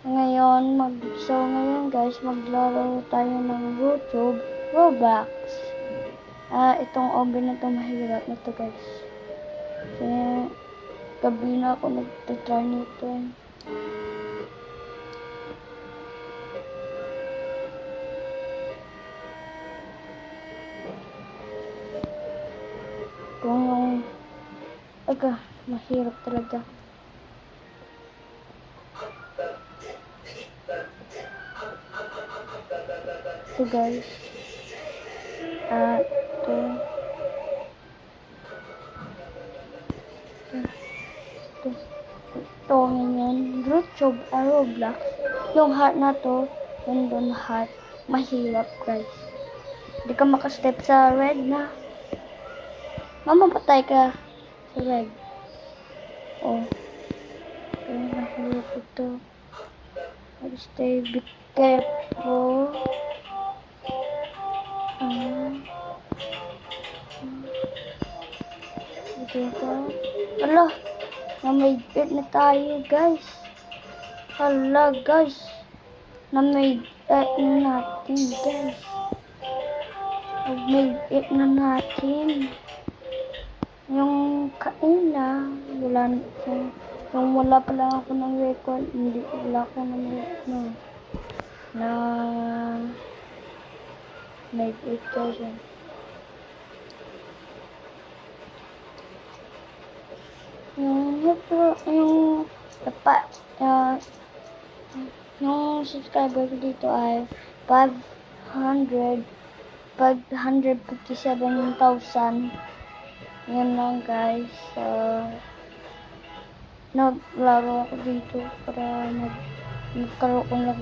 Ngayon guys, maglaro tayo ng YouTube Roblox. Itong oven na to mahirap na to guys. Kaya gabi na ako nagtatry nito. Mahirap talaga. So guys, ito ngayon, YouTube Roblox. Yung heart na to, nandun heart. Mahirap guys. Hindi ka makastep sa red na. Mamapatay ka sa red. Kaya mahirap ito. Stay be careful. Hala, na-made it na tayo guys. Hala guys, na-made it na natin guys. Na-made it na natin. Yung kaina, wala pa lang ako ng record, wala ako ng record na made it guys. Yung subscriber ko dito ay 557,000. Yan lang guys. Naglaro ako dito para magkaroon lang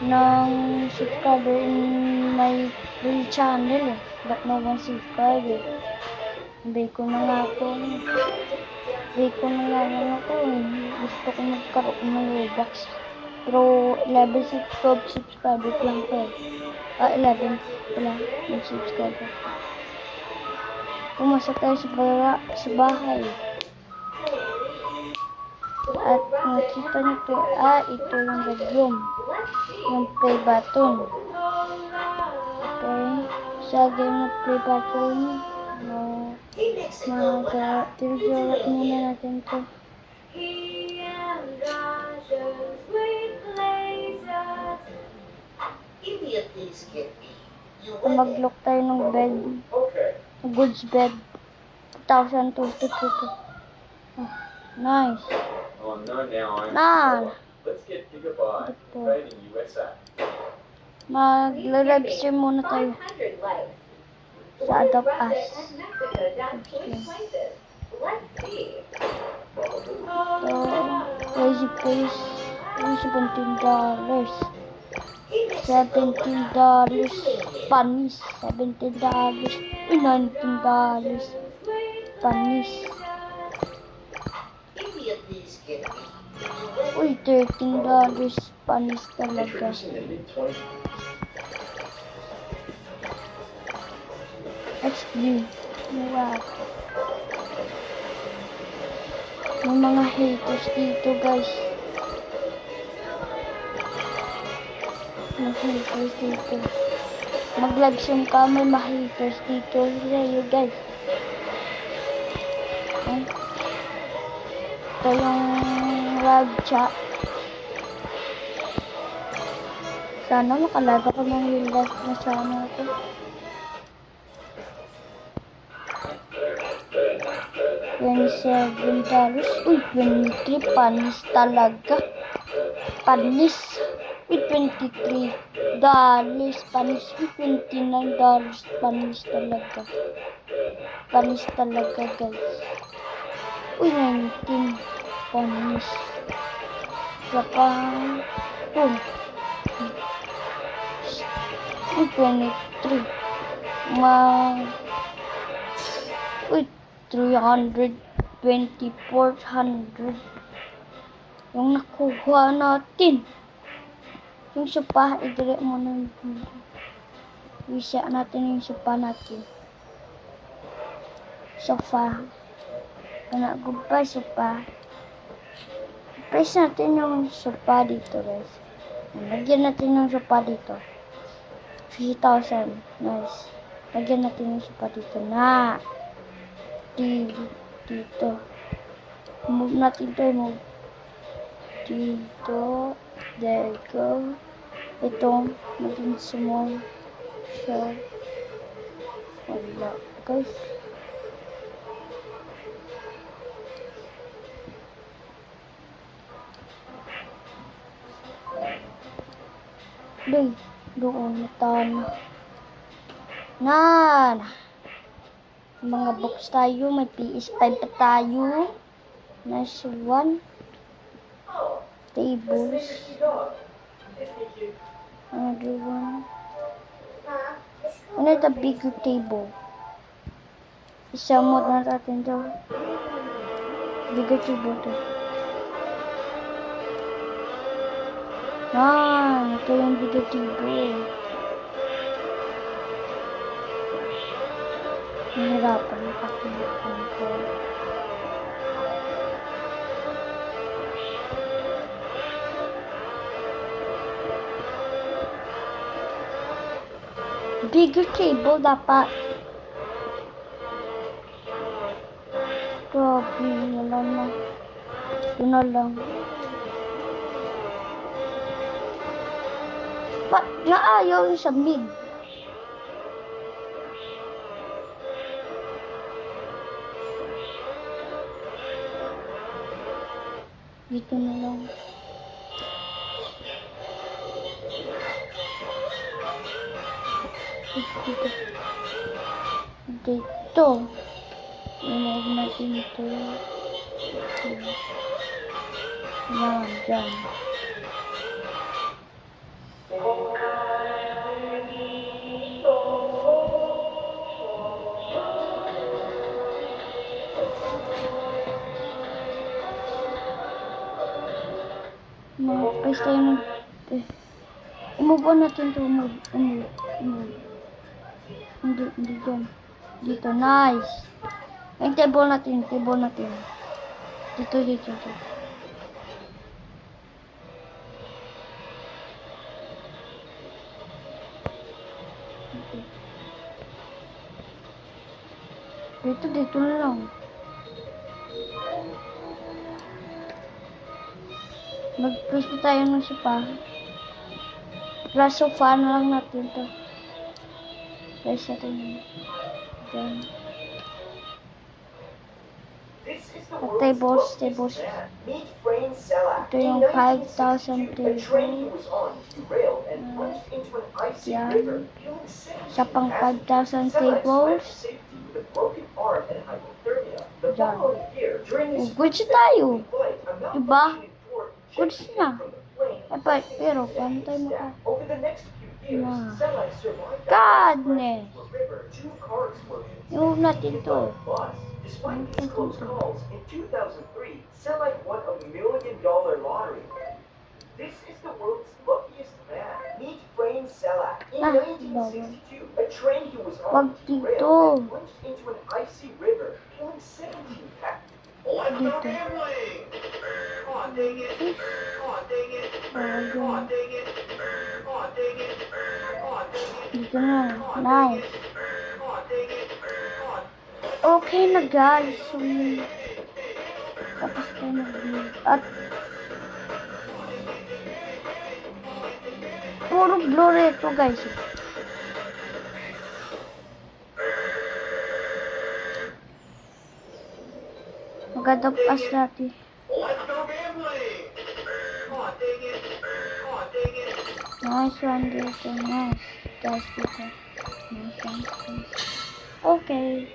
ng subscriber in my real channel. But no one subscriber. Hindi ko na nga ako. Gusto ko magkaroon ng Roblox. Pero 12 subscribers lang ko. 11 pala yung subscriber. Pumasok tayo sa bahay. At nakita nito, ito yung bedroom. Yung play button. Okay. Sa game na play button, mag-tiljorat muna natin to. Mag-look tayo ng bed. Goods bed. 1,222. Nice. Oh no, now let's get Gigabyte trading USA. Mag-live stream muna tayo sa Adopt Us. Crazy Place, $17. Panis. $17. $19. Panis. Uy, $13. Panis talaga. XD. Wow. May mga haters dito guys. Mag-live stream ka, may mga haters dito. Sa'yo guys. Ito yung live chat. Sana makalaga ko ng real life na sana ito. $27. Uy, 23. Panis talaga. Panis. With $23. Panis. With $29. Panis talaga. Panis talaga guys. Uy, 19. Panis. Lapang. Uy, 23. Uy, 300, 2,400 yung nakuha natin. Yung sopa, i-direct mo na isa natin yung sopa natin. Sofa. Anak ko pa sopa. Press natin yung sopa dito, guys. Lagyan natin yung sopa dito. 3,000. Nice. Lagyan natin yung sopa dito na. Dito. Move natin ito. Move. Dito. There you go. Ito. Maging small siya. Wala. Guys. Doon natan. Mga box tayo, may PS5 pa tayo. Nice one. Tables. Another one. Another bigger table. Isang mod na natin to. Bigger table to. Ito yung bigger table. Nahirapan na pakilipan ko. Bigger table dapat. Grabe, wala na. Ito na lang. Ba't naayaw yung sa mid? Dito na lang. Dito. Inog natin ito. Yan, dyan. Press tayo ng... I-move on natin ito. Move. Hindi dyan. Dito, nice. Yung table natin. Dito. Dito na lang. Mag-press na tayo ng sopa. Plus sofa na lang natin to. Press natin yun. Dyan. Tables. Ito yung 5,000 table. Yan. Isa pang 5,000 tables. Dyan. Good siya tayo. Diba? Good na. Pero, pantay mo ka. Godness! Yung natin to. Despite these close calls, in 2003, Selleck won a $1 million lottery. This is the world's luckiest man. Meet Frayne Selleck. In 1962, a train he was on plunged into an icy river, killing 17 passengers. Let's go gambling! Come on, dang it! Come on, dang it! Come on, dang it! Come on, dang it! Come on, dang it! Dito na. Nice. Come on, dang it! Come on. Okay na guys. Tapos tayo nag-view. At puro glory ito guys. Magandang pass natin. Let's go gambling! Come on, dang it! Come on, dang it! Nice one dito. Nice. Guys dito. Nice one. Okay.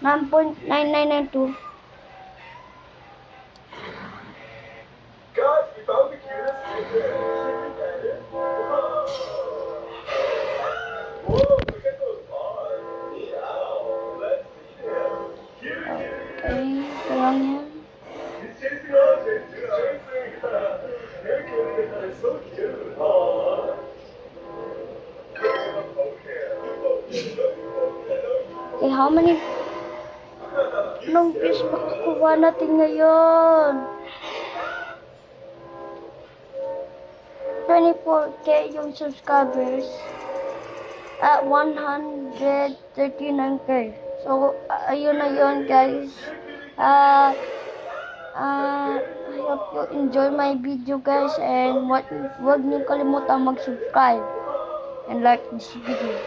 $9.9992. Guys, we found the cutest chicken. Whoa, look at those paws. Meow. Let's feed him. Cute. Okay. Ito lang yan. He's chasing us. He's chasing. They're cute. They're so cute. Aww. Okay, how many ng views makukuha natin ngayon? 24K yung subscribers at 139K. So, ayun na yun, guys. I hope you enjoy my video, guys, and wag niyo kalimutan mag-subscribe and like this video.